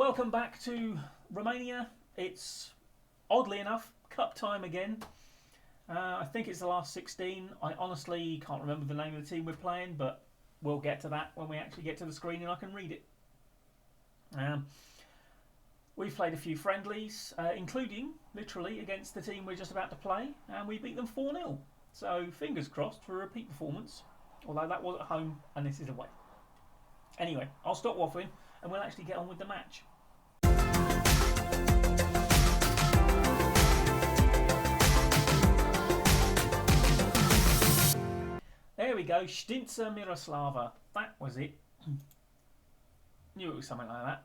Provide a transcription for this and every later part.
welcome back to Romania. It's, oddly enough, cup time again. I think it's the last 16. I honestly can't remember the name of the team we're playing, but we'll get to that when we actually get to the screen and I can read it. We've played a few friendlies, including, literally, against the team we're just about to play, and we beat them 4-0. So, fingers crossed for a repeat performance, although that was at home and this is away. Anyway, I'll stop waffling and we'll actually get on with the match. There we go, Stinca Miroslava. That was it. Knew it was something like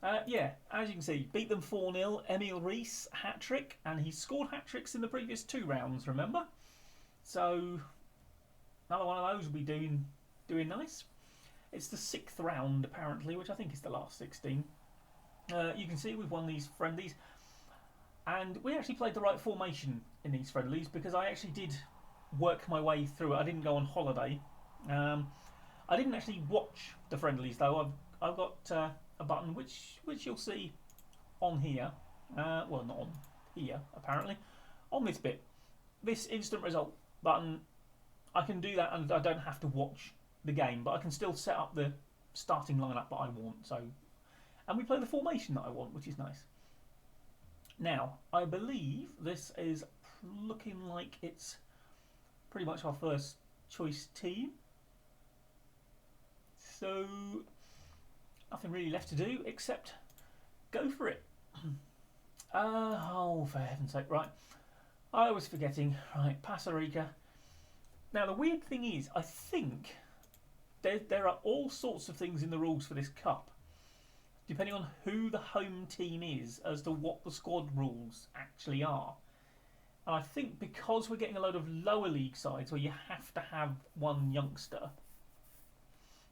that. Yeah, as you can see, beat them 4-0. E36 hat-trick, and he scored hat-tricks in the previous 2 rounds, remember? So, another one of those will be doing nice. It's the 6th round, apparently, which I think is the last 16. You can see we've won these friendlies. And we actually played the right formation in these friendlies because I actually did work my way through it. I didn't go on holiday. I didn't actually watch the friendlies, though. I've got a button which you'll see on here. Well, not on here, apparently. On this bit. This instant result button, I can do that and I don't have to watch the game, but I can still set up the starting lineup that I want. So, and we play the formation that I want, which is nice. Now, I believe this is looking like it's pretty much our first choice team. So, nothing really left to do except go for it. Oh, for heaven's sake, right. I was forgetting. Right, Pasarica. Now, the weird thing is, I think there are all sorts of things in the rules for this cup, depending on who the home team is, as to what the squad rules actually are. And I think because we're getting a load of lower league sides where you have to have one youngster,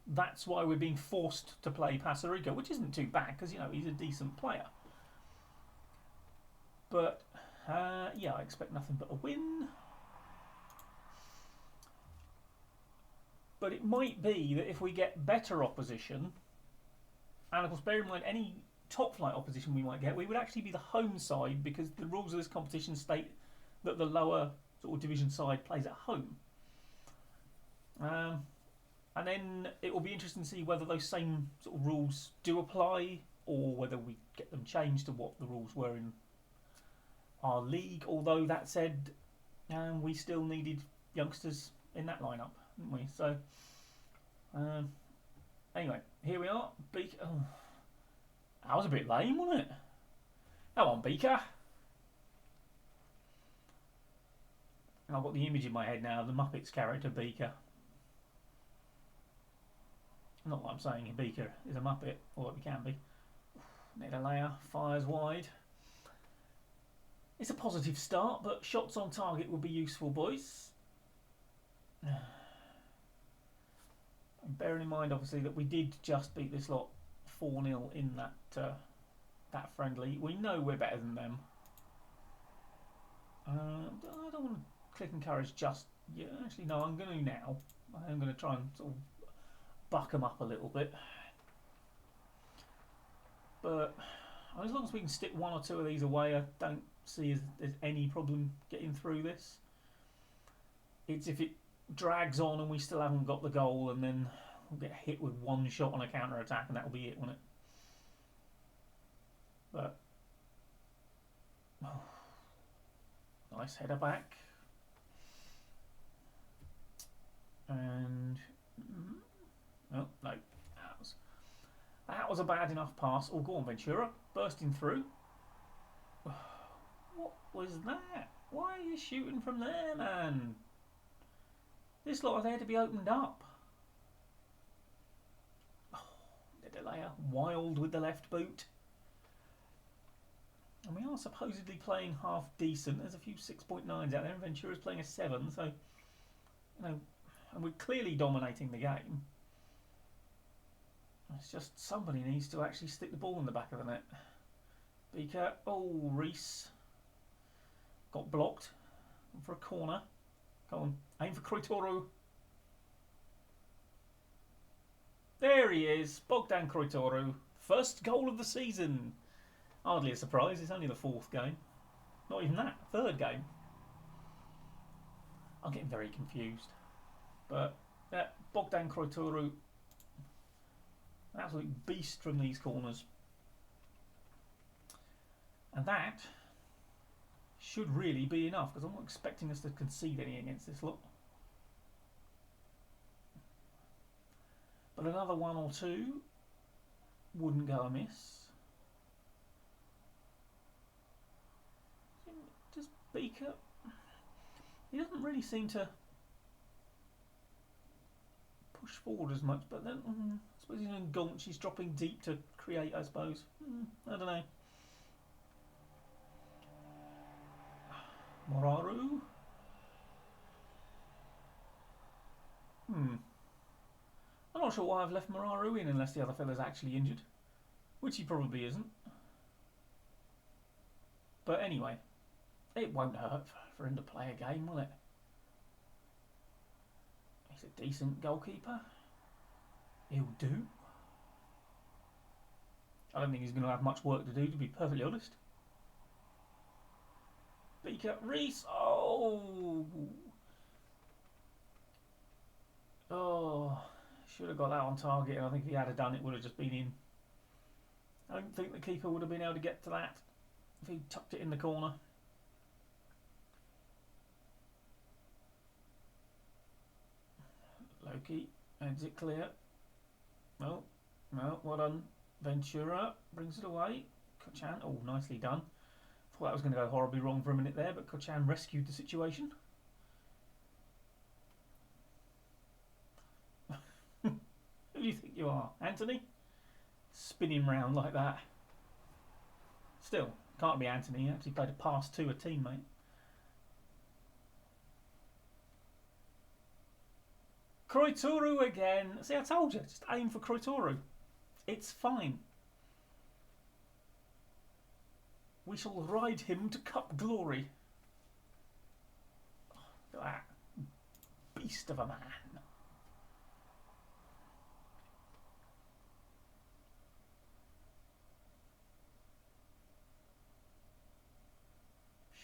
that's why we're being forced to play Pasarica, which isn't too bad because, you know, he's a decent player. But, yeah, I expect nothing but a win. But it might be that if we get better opposition, and of course bear in mind any top flight opposition we might get, we would actually be the home side because the rules of this competition state that the lower sort of division side plays at home. And then it will be interesting to see whether those same sort of rules do apply or whether we get them changed to what the rules were in our league. Although that said, we still needed youngsters in that lineup, didn't we? So, anyway, here we are. Beaker. Oh, that was a bit lame, wasn't it? Come on, Beaker. And I've got the image in my head now, the Muppets character Beaker. Not that I'm saying Beaker is a Muppet, although he can be. Nedalea fires wide. It's a positive start, but shots on target would be useful, boys. Bearing in mind, obviously, that we did just beat this lot 4-0 in that friendly. We know we're better than them. I don't want to click encourage just yet. Actually, no, I'm going to now. I'm going to try and sort of buck them up a little bit. But as long as we can stick 1 or 2 of these away, I don't see there's any problem getting through this. It's if it drags on and we still haven't got the goal, and then we'll get hit with 1 shot on a counter attack, and that'll be it, won't it? But nice header back, and oh no, that was a bad enough pass. Oh, go on, Ventura, bursting through. What was that? Why are you shooting from there, man? This lot are there to be opened up. Oh, Nedalea, wild with the left boot. And we are supposedly playing half decent. There's a few 6.9s out there, and Ventura's playing a 7, so, you know, and we're clearly dominating the game. It's just somebody needs to actually stick the ball in the back of the net. Beaker, oh, Reese got blocked for a corner. Come on, aim for Croitoru. There he is, Bogdan Croitoru, First goal of the season. Hardly a surprise, it's only the 4th game. Not even that, 3rd game. I'm getting very confused. But yeah, Bogdan Kroitoru, an absolute beast from these corners. And that should really be enough, because I'm not expecting us to concede any against this lot. But another 1 or 2 wouldn't go amiss. Just Beaker, he doesn't really seem to push forward as much, but then I suppose he's in Gaunch, he's dropping deep to create, I suppose. I don't know. Moraru. I'm not sure why I've left Moraru in unless the other fella's actually injured, which he probably isn't. But anyway, it won't hurt for him to play a game, will it? He's a decent goalkeeper. He'll do. I don't think he's going to have much work to do, to be perfectly honest. Beaker, Reese. Oh, should have got that on target. And I think if he had done it, would have just been in. I don't think the keeper would have been able to get to that if he tucked it in the corner. Loki, heads it clear. No, well done. Ventura brings it away. Kochan, oh, nicely done. Thought that was going to go horribly wrong for a minute there, but Kochan rescued the situation. Who do you think you are, Anthony? Spinning round like that. Still, can't be Anthony. He actually played a pass to a teammate. Kroitoru again. See, I told you, just aim for Kroitoru. It's fine. We shall ride him to Cup glory. Look at that. Beast of a man.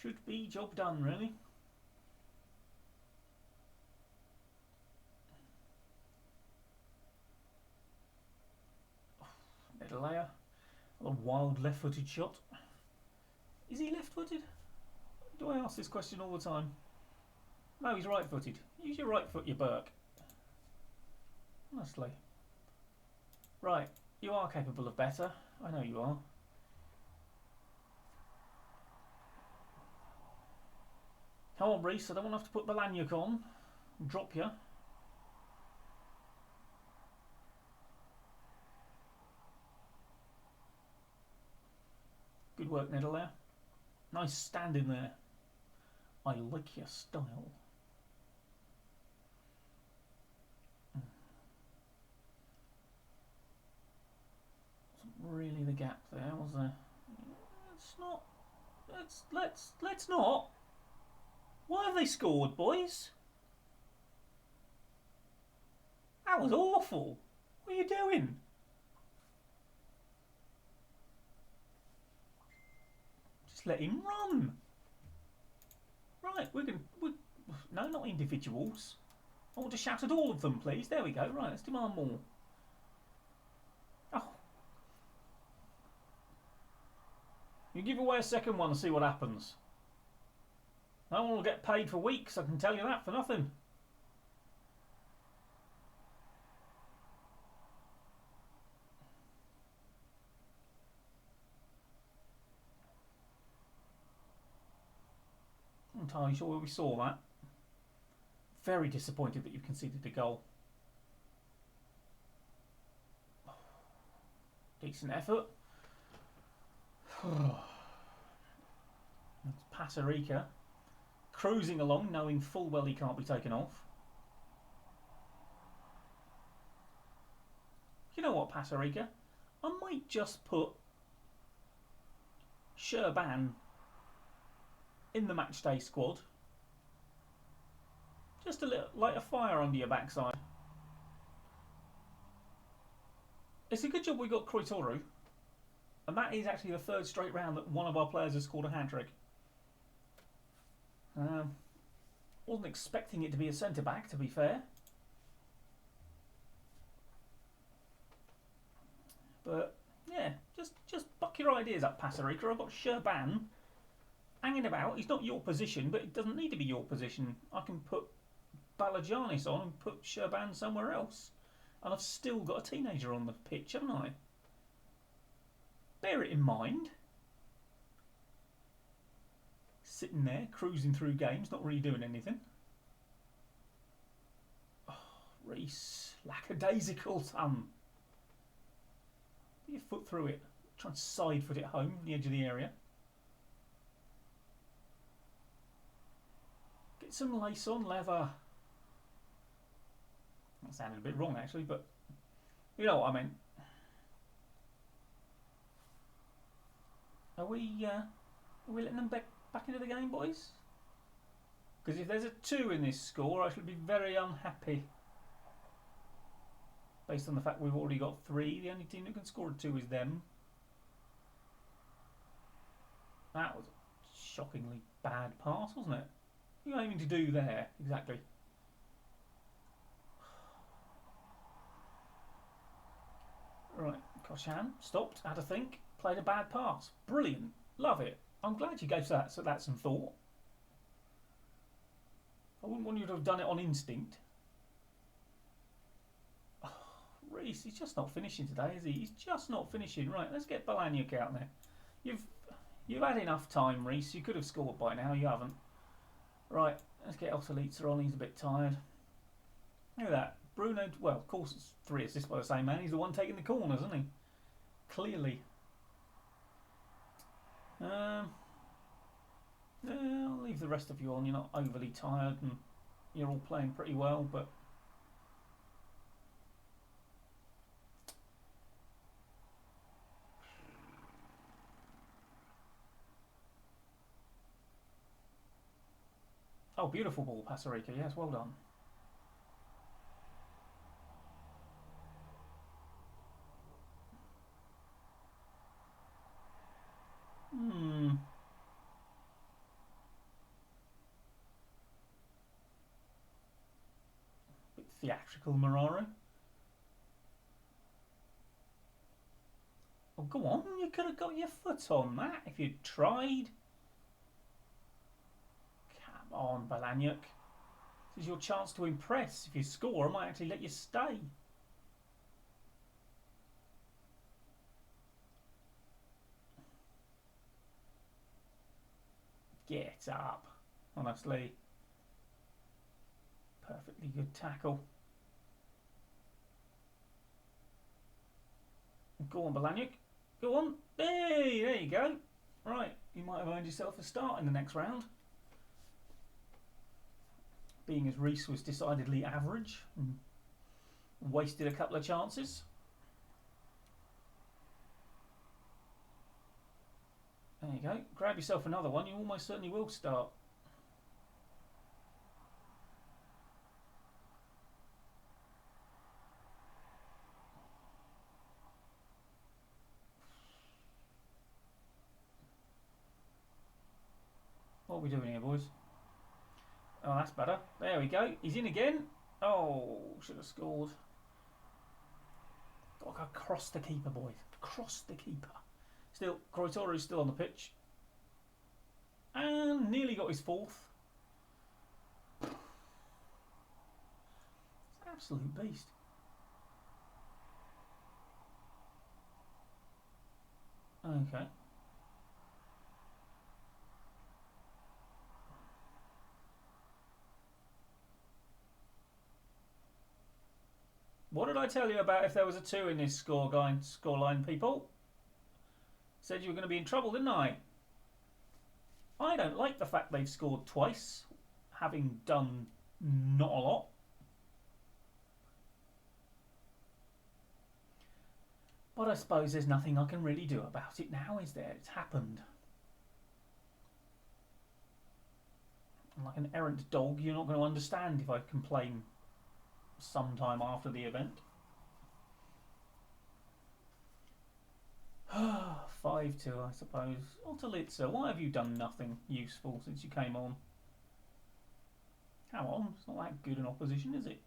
Should be job done, really. Middle layer. A wild left-footed shot. Is he left-footed? Do I ask this question all the time? No, he's right-footed. Use your right foot, you Burke. Honestly. Right, you are capable of better. I know you are. Come on, Reese, I don't want to have to put the lanyard on. Drop you. Good work, Niddle there. Nice standing there. I like your style. Wasn't really the gap there, was there? It's not. Let's not. Why have they scored, boys? That was awful. What are you doing? Just let him run. Right, no, not individuals. I want to shout at all of them, please. There we go. Right, let's demand more. Oh. You give away a second one and see what happens. No one will get paid for weeks, I can tell you that for nothing. I'm not entirely sure where we saw that. Very disappointed that you've conceded a goal. Decent effort. It's Pasarica. Cruising along, knowing full well he can't be taken off. You know what, Pasarica? I might just put Sherban in the matchday squad. Just a little, light a fire under your backside. It's a good job we got Kroitoru, and that is actually the third straight round that one of our players has scored a hat-trick. Wasn't expecting it to be a centre-back, to be fair. But, yeah, just buck your ideas up, Pasarika. I've got Sherban hanging about. He's not your position, but it doesn't need to be your position. I can put Balajanis on and put Sherban somewhere else. And I've still got a teenager on the pitch, haven't I? Bear it in mind. Sitting there, cruising through games, not really doing anything. Oh, Reese. Lackadaisical, son. Put your foot through it. Try and side foot it home from the edge of the area. Get some lace on, leather. That sounded a bit wrong, actually, but you know what I meant. Are we letting them back into the game, boys? Because if there's a 2 in this score, I should be very unhappy. Based on the fact we've already got 3, the only team that can score a 2 is them. That was a shockingly bad pass, wasn't it? What are you aiming to do there, exactly? Right, Koshan stopped, had a think, played a bad pass. Brilliant, love it. I'm glad you gave that some thought. I wouldn't want you to have done it on instinct. Oh, Reese, he's just not finishing today, is he? He's just not finishing. Right, let's get Balanyuk out there. You've had enough time, Reese. You could have scored by now. You haven't. Right, let's get Odyssey on. He's a bit tired. Look at that. Bruno, well, of course it's 3 assists by the same man. He's the one taking the corners, isn't he? Clearly. I'll leave the rest of you on. You're not overly tired and you're all playing pretty well, but oh, beautiful ball, Pasarika. Yes, well done. Bit theatrical, Mararu. Oh, go on. You could have got your foot on that if you'd tried. Come on, Balanyuk. This is your chance to impress. If you score, I might actually let you stay. Get up. Honestly. Perfectly good tackle. Go on, Balanyuk. Go on. Hey, there you go. Right, you might have earned yourself a start in the next round. Being as Reese was decidedly average and wasted a couple of chances. There you go. Grab yourself another one. You almost certainly will start. What are we doing here, boys? Oh, that's better. There we go. He's in again. Oh, should have scored. Got to go across the keeper, boys. Across the keeper. Still, Kroitoru is still on the pitch. And nearly got his 4th. Absolute beast. Okay. What did I tell you about if there was a 2 in this scoreline, people? Said you were going to be in trouble, didn't I? I don't like the fact they've scored twice, having done not a lot. But I suppose there's nothing I can really do about it now, is there? It's happened. I'm like an errant dog, you're not going to understand if I complain sometime after the event. 5-2, I suppose. Ottolitzer, why have you done nothing useful since you came on? Come on, it's not that good an opposition, is it?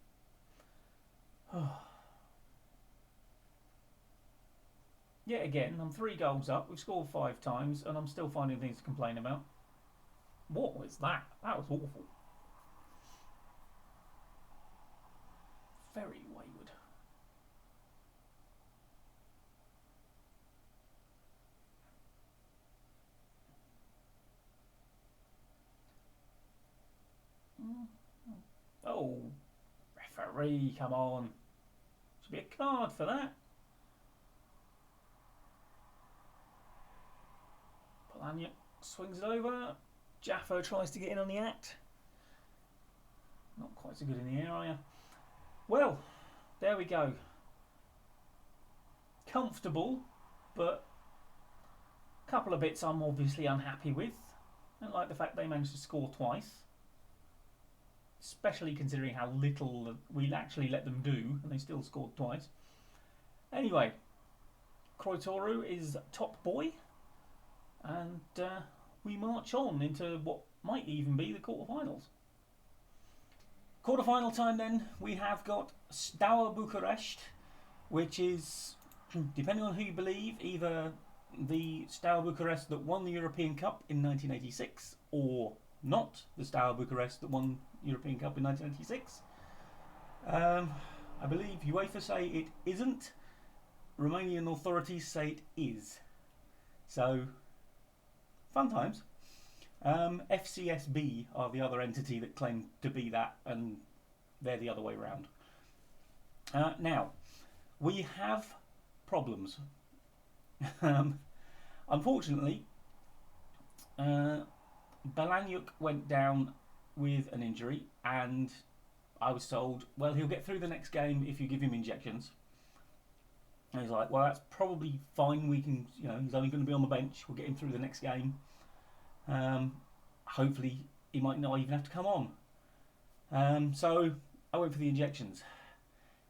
Yet again, I'm 3 goals up, we've scored 5 times, and I'm still finding things to complain about. What was that? That was awful. Very wayward. Oh, referee, come on. Should be a card for that. Polaniuk swings it over. Jaffo tries to get in on the act. Not quite so good in the air, are you? Well, there we go. Comfortable, but a couple of bits I'm obviously unhappy with. I don't like the fact they managed to score twice. Especially considering how little we actually let them do, and they still scored twice. Anyway, Kroitoru is top boy, and we march on into what might even be the quarterfinals. Quarterfinal time then, we have got Steaua Bucharest, which is, depending on who you believe, either the Steaua Bucharest that won the European Cup in 1986 or not the Steaua Bucharest that won the European Cup in 1986. I believe UEFA say it isn't. Romanian authorities say it is. So, fun times. FCSB are the other entity that claim to be that, and they're the other way round. Now, we have problems. Unfortunately, Balanyuk went down with an injury, and I was told, well, he'll get through the next game if you give him injections. And he's like, well, that's probably fine. We can, he's only going to be on the bench. We'll get him through the next game. Hopefully, he might not even have to come on. So I went for the injections,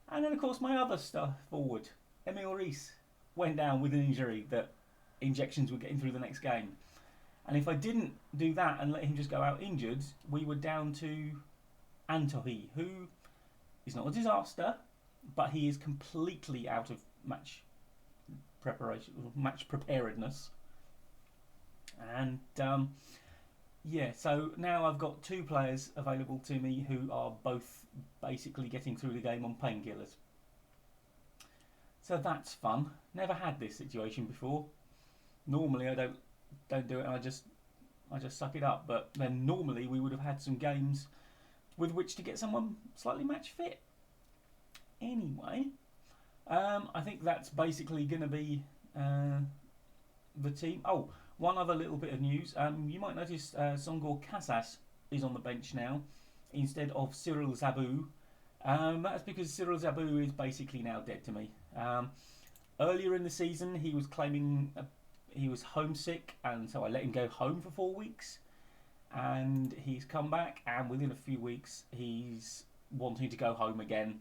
and then of course my other stuff forward, E36, went down with an injury that injections would get him through the next game. And if I didn't do that and let him just go out injured, we were down to Antohi, who is not a disaster, but he is completely out of match preparation, match preparedness. And so now I've got 2 players available to me who are both basically getting through the game on painkillers. So that's fun. Never had this situation before. Normally I don't do it, and I just suck it up. But then normally we would have had some games with which to get someone slightly match fit. Anyway, I think that's basically going to be the team. Oh, one other little bit of news. You might notice Songor Casas is on the bench now instead of Cyril Zabou. That's because Cyril Zabou is basically now dead to me. Earlier in the season, he was claiming he was homesick, and so I let him go home for 4 weeks. And he's come back, and within a few weeks, he's wanting to go home again.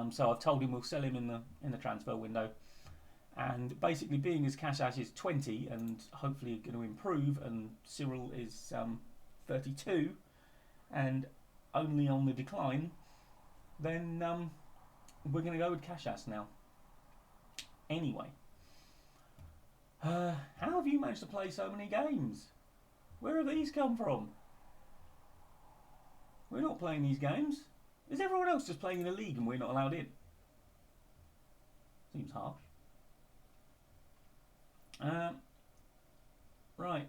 So I've told him we'll sell him in the transfer window. And basically, being as Casas is 20 and hopefully going to improve, and Cyril is 32 and only on the decline, then we're going to go with Casas now. Anyway, how have you managed to play so many games? Where have these come from? We're not playing these games. Is everyone else just playing in the league and we're not allowed in? Seems harsh. Right,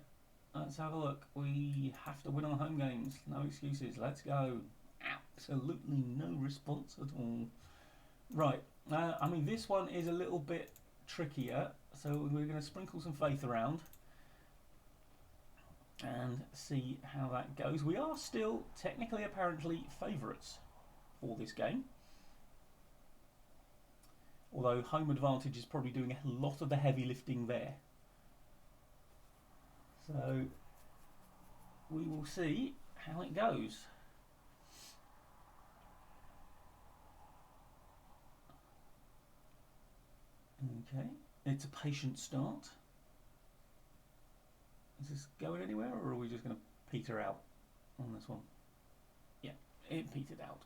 let's have a look. We have to win our home games. No excuses. Let's go. Absolutely no response at all. Right, I mean, this one is a little bit trickier, so we're going to sprinkle some faith around and see how that goes. We are still technically, apparently, favourites for this game, although home advantage is probably doing a lot of the heavy lifting there. So we will see how it goes. Okay, It's a patient start. Is this going anywhere, or are we just going to peter out on this one? Yeah, it petered out.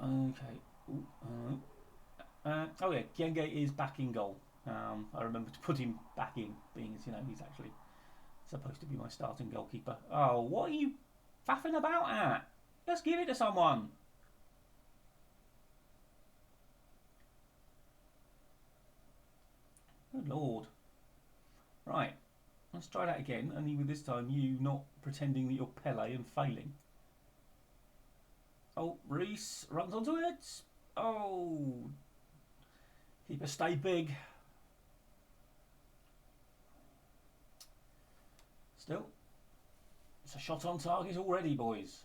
Okay. Ooh, oh yeah, Genge is back in goal. I remember to put him back in, being as he's actually supposed to be my starting goalkeeper. Oh, what are you faffing about at? Just give it to someone. Good Lord. Right, let's try that again, only with this time you not pretending that you're Pele and failing. Oh, Reese runs onto it. Oh, keeper stay big. Still, it's a shot on target already, boys.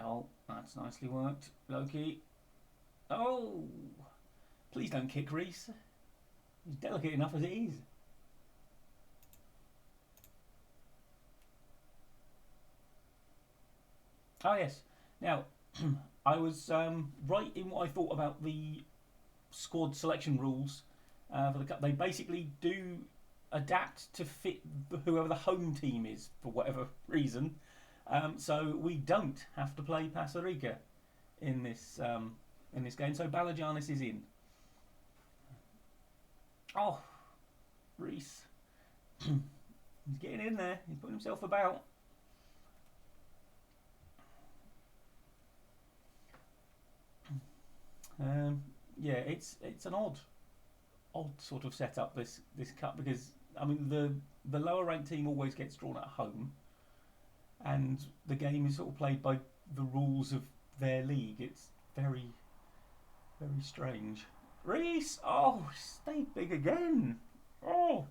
Oh, that's nicely worked. Loki. Oh, please don't kick Reese. He's delicate enough as it is. Oh yes. Now, I was right in what I thought about the squad selection rules for the cup. They basically do adapt to fit whoever the home team is for whatever reason. So we don't have to play Pasarica in this game. So Balajanis is in. Oh, Reese. He's getting in there. He's putting himself about. Yeah, it's an odd sort of setup this cup, because I mean the lower ranked team always gets drawn at home, and the game is sort of played by the rules of their league. It's very, very strange. Reese, oh, stay big again. Oh.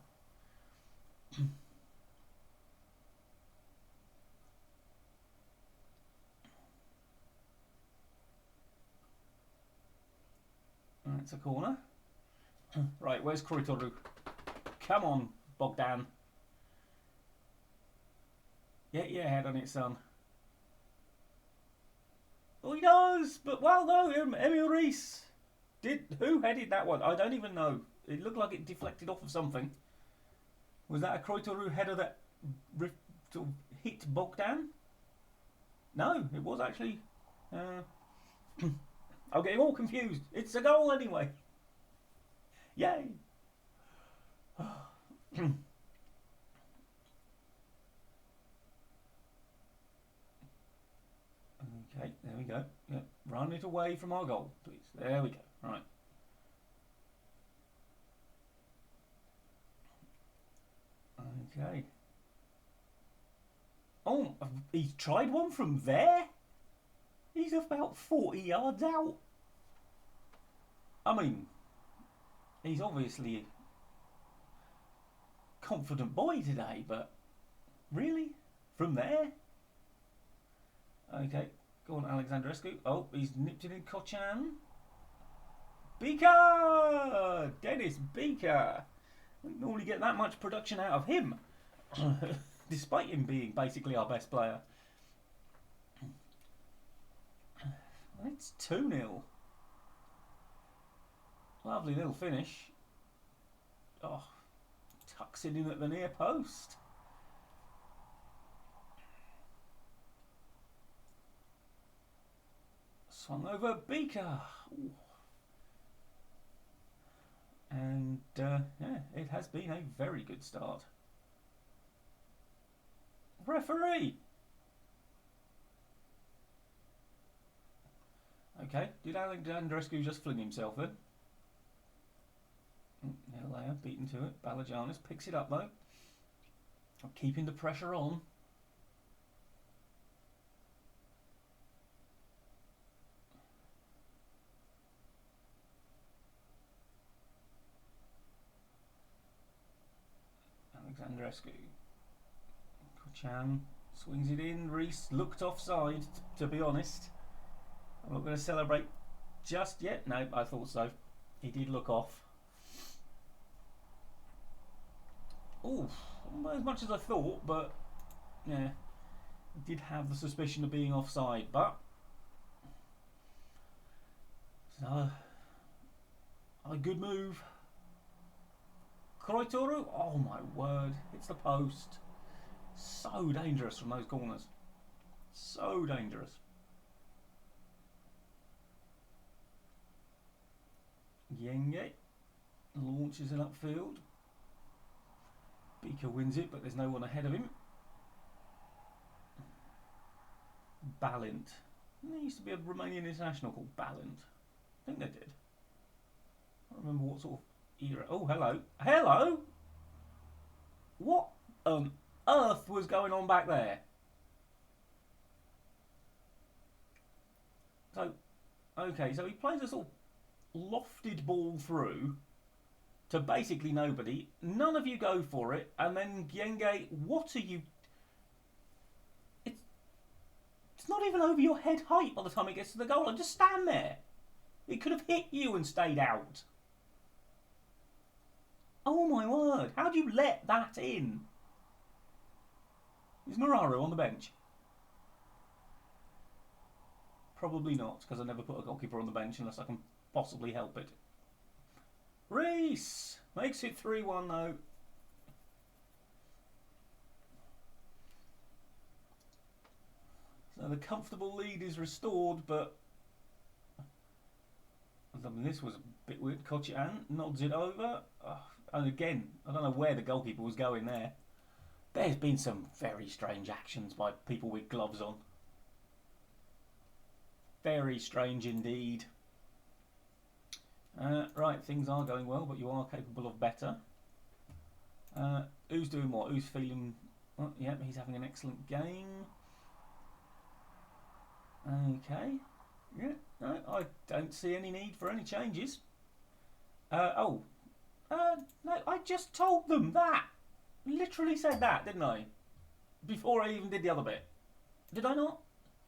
That's a corner. Right, where's Kroitoru? Come on, Bogdan. Get your head on it, son. Oh, he does! But, well, no, Emil Reese. Who headed that one? I don't even know. It looked like it deflected off of something. Was that a Kroitoru header that sort of hit Bogdan? No, it was actually... I'm getting all confused. It's a goal anyway. Yay! Okay, there we go. Yep. Run it away from our goal, please. There we go. Right. Okay. Oh, he's tried one from there? He's about 40 yards out. I mean, he's obviously a confident boy today, but really? From there? Okay, go on, Alexandrescu. Oh, he's nipped it in Kochan. Beaker! Dennis Beaker! We don't normally get that much production out of him, despite him being basically our best player. It's 2-0. Lovely little finish. Oh, tucks it in at the near post. Swung over Beaker. Ooh. And yeah, it has been a very good start. Referee! Okay, did Alexandrescu just fling himself in? Nelea beaten to it. Balajanis picks it up though. Keeping the pressure on. Alexandrescu. Kochan swings it in. Reese looked offside, to be honest. I'm not going to celebrate just yet. No, I thought so. He did look off. Oh, not as much as I thought, but yeah, I did have the suspicion of being offside. But So, a good move. Kroitoru, oh my word, it's the post. So dangerous from those corners. So dangerous. Yenge launches it upfield. Beaker wins it, but there's no one ahead of him. Balint. There used to be a Romanian international called Balint. I think they did. I don't remember what sort of era. Oh, hello. Hello? What on earth was going on back there? So, okay, so he plays a sort of lofted ball through to basically nobody. None of you go for it, and then Gyenge, what are you... It's not even over your head height by the time it gets to the goal line. Just stand there. It could have hit you and stayed out. Oh my word, how do you let that in? Is Muraru on the bench? Probably not, because I never put a goalkeeper on the bench unless I can possibly help it. Reese makes it 3-1 though. So the comfortable lead is restored, but I mean, this was a bit weird. Kochian nods it over. And again, I don't know where the goalkeeper was going there. There's been some very strange actions by people with gloves on. Very strange indeed. Right, things are going well, but you are capable of better. Who's doing what? Who's feeling... Oh, yep, he's having an excellent game. Okay. Yeah, no, I don't see any need for any changes. No, I just told them that. Literally said that, didn't I? Before I even did the other bit. Did I not?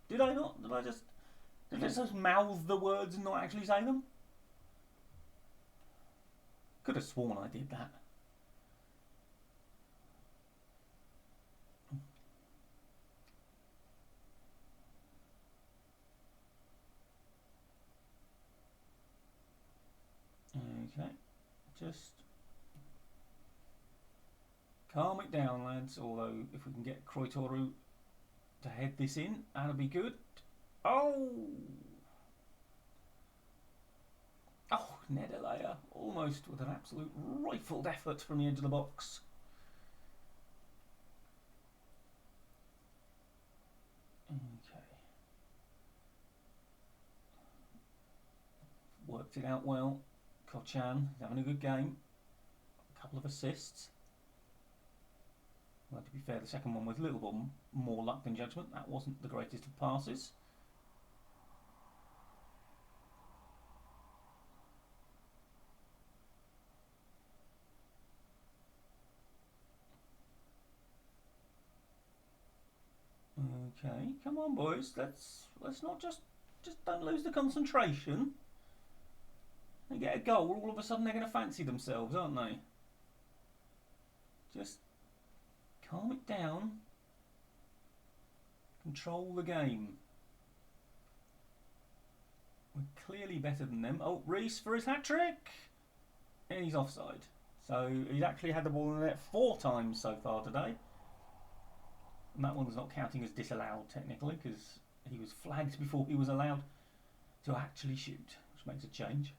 Did I not? Did I just mouth the words and not actually say them? Could have sworn I did that. Okay, just calm it down, lads. Although, if we can get Kroitoru to head this in, that'll be good. Oh! Oh, Nedelayer, almost with an absolute rifled effort from the edge of the box. Okay. Worked it out well. Kochan having a good game. A couple of assists. Well, to be fair, the second one was a little bit more luck than judgment. That wasn't the greatest of passes. Okay, come on, boys. Let's not just don't lose the concentration. They get a goal, all of a sudden they're going to fancy themselves, aren't they? Just calm it down. Control the game. We're clearly better than them. Oh, Reese for his hat-trick! And he's offside. So he's actually had the ball in the net 4 times so far today. And that one's not counting as disallowed technically, because he was flagged before he was allowed to actually shoot, which makes a change.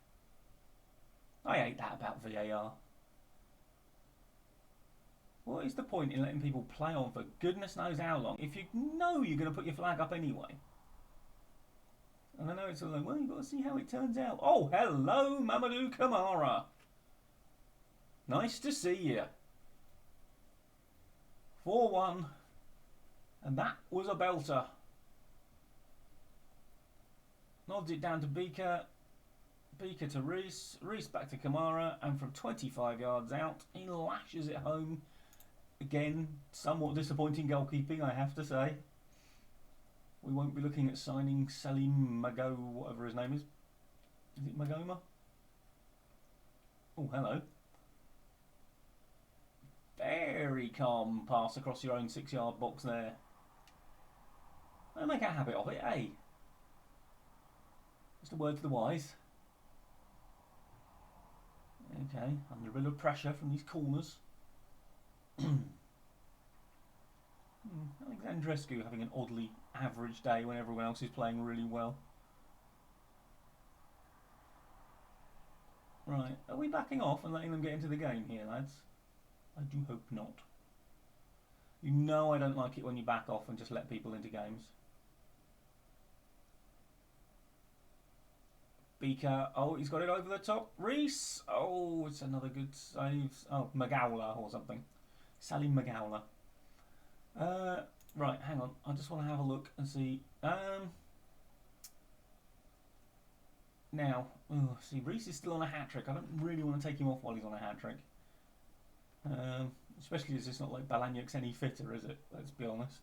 I hate that about VAR. What is the point in letting people play on for goodness knows how long if you know you're going to put your flag up anyway? And I know it's all like, well, you've got to see how it turns out. Oh, hello, Mamadou Kamara. Nice to see you. 4-1. And that was a belter. Nods it down to Beaker. Beaker to Reese. Reese back to Kamara. And from 25 yards out, he lashes it home. Again, somewhat disappointing goalkeeping, I have to say. We won't be looking at signing Salim Mago, whatever his name is. Is it Magoma? Oh, hello. Very calm pass across your own 6-yard box there. Don't make a habit of it, eh? Just a word to the wise. Okay, under a bit of pressure from these corners. Alexandrescu having an oddly average day when everyone else is playing really well. Right, are we backing off and letting them get into the game here, lads? I do hope not. You know I don't like it when you back off and just let people into games. Beaker, oh, he's got it over the top. Reese, oh, it's another good save. Oh, Magowla or something. Salim Magowla. Right, hang on. I just want to have a look and see. Now, see, Reese is still on a hat-trick. I don't really want to take him off while he's on a hat-trick. Especially as it's not like Balanyuk's any fitter, is it? Let's be honest.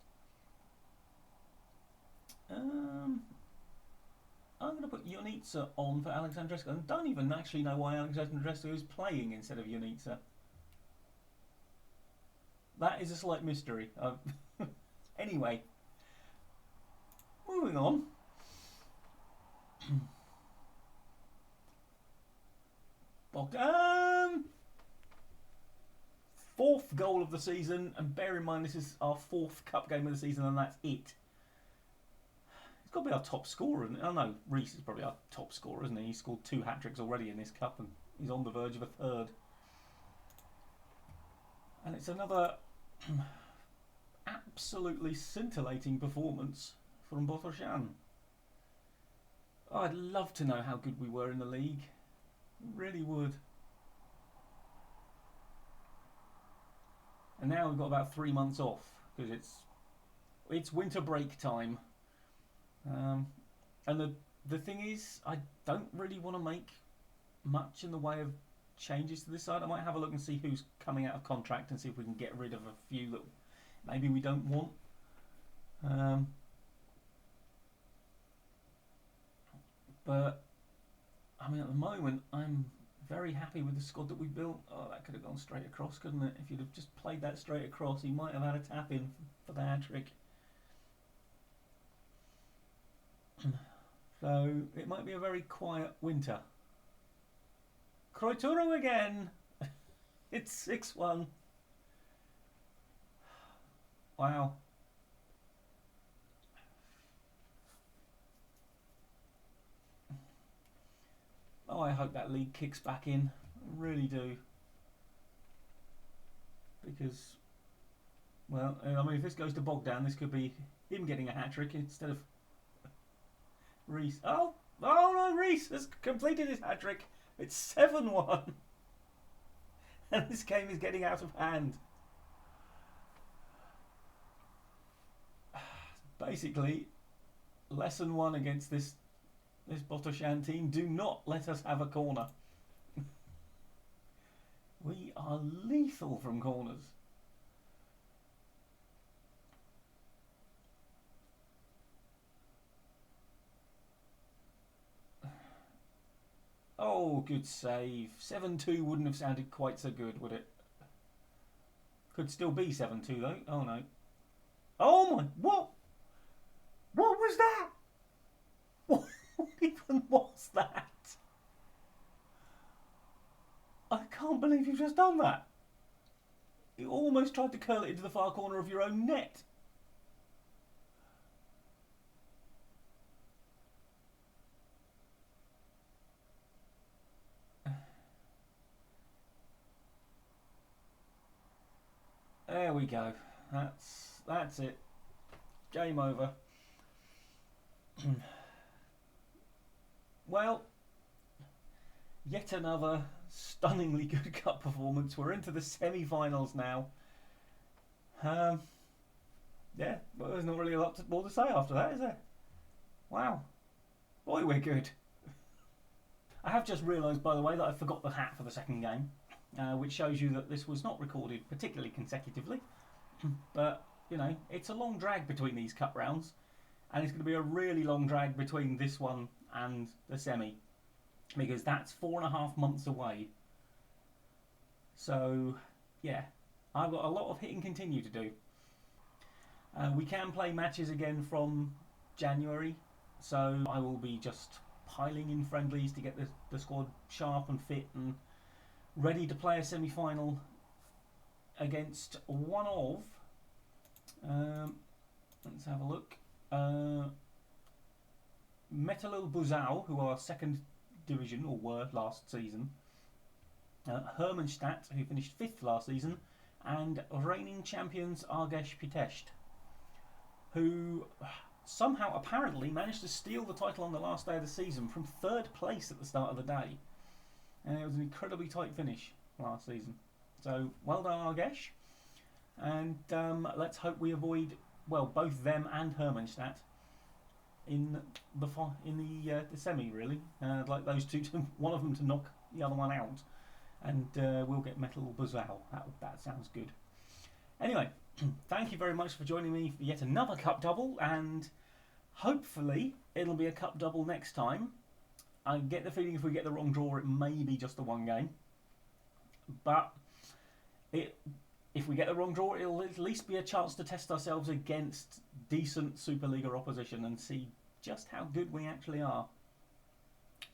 I'm going to put Yonitsa on for Alexandrescu. I don't even actually know why Alexandrescu is playing instead of Yonitsa. That is a slight mystery. Anyway, moving on. Bogdan! Fourth goal of the season, and bear in mind this is our fourth cup game of the season, and that's it. He's got to be our top scorer, isn't it? Oh no, Reese is probably our top scorer, isn't he? He's scored 2 hat-tricks already in this cup, and he's on the verge of a third. And it's another absolutely scintillating performance from Botoşan. Oh, I'd love to know how good we were in the league. Really would. And now we've got about 3 months off because it's winter break time. And the thing is, I don't really want to make much in the way of changes to this side. I might have a look and see who's coming out of contract and see if we can get rid of a few that maybe we don't want. But I mean, at the moment, I'm very happy with the squad that we built. Oh, that could have gone straight across, couldn't it? If you'd have just played that straight across, he might have had a tap in for the hat-trick. So it might be a very quiet winter. Kroituro again. It's 6-1. Wow. Oh, I hope that league kicks back in. I really do. Because, well, I mean, if this goes to Bogdan, this could be him getting a hat-trick instead of Reese. Oh no, Reese has completed his hat-trick. It's 7-1. And this game is getting out of hand. Basically, lesson 1 against this Botoşan team: do not let us have a corner. We are lethal from corners. Oh, good save. 7-2 wouldn't have sounded quite so good, would it? Could still be 7-2 though. Oh no. Oh my, what? What was that? What even was that? I can't believe you've just done that. You almost tried to curl it into the far corner of your own net. There we go. That's it. Game over. Well, yet another stunningly good cup performance. We're into the semi-finals now. Yeah, well, there's not really a lot more to say after that, is there? Wow. Boy, we're good. I have just realised, by the way, that I forgot the hat for the second game, which shows you that this was not recorded particularly consecutively. But, you know, it's a long drag between these cup rounds, and it's going to be a really long drag between this one and the semi, because that's 4.5 months away. So, yeah, I've got a lot of hit and continue to do. We can play matches again from January, so I will be just piling in friendlies to get the squad sharp and fit and ready to play a semi-final against one of, let's have a look, Metalul Buzau, who are second division, or were last season, Hermannstadt, who finished 5th last season, and reigning champions Argesh Pitești, who somehow apparently managed to steal the title on the last day of the season from 3rd place at the start of the day. And it was an incredibly tight finish last season. So well done, Argesh. And let's hope we avoid, well, both them and Hermannstadt in the semi, really. I'd like those two to, one of them to knock the other one out, and we'll get Metal Buzau. That sounds good. Anyway, thank you very much for joining me for yet another Cup Double, and hopefully it'll be a Cup Double next time. I get the feeling if we get the wrong draw, it may be just the one game, but if we get the wrong draw, it'll at least be a chance to test ourselves against decent Superliga opposition and see just how good we actually are.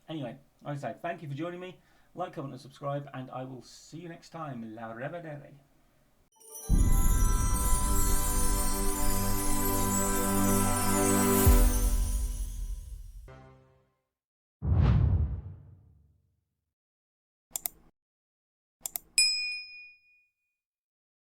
Anyway, like I say, thank you for joining me. Like, comment and subscribe, and I will see you next time. La Revedere.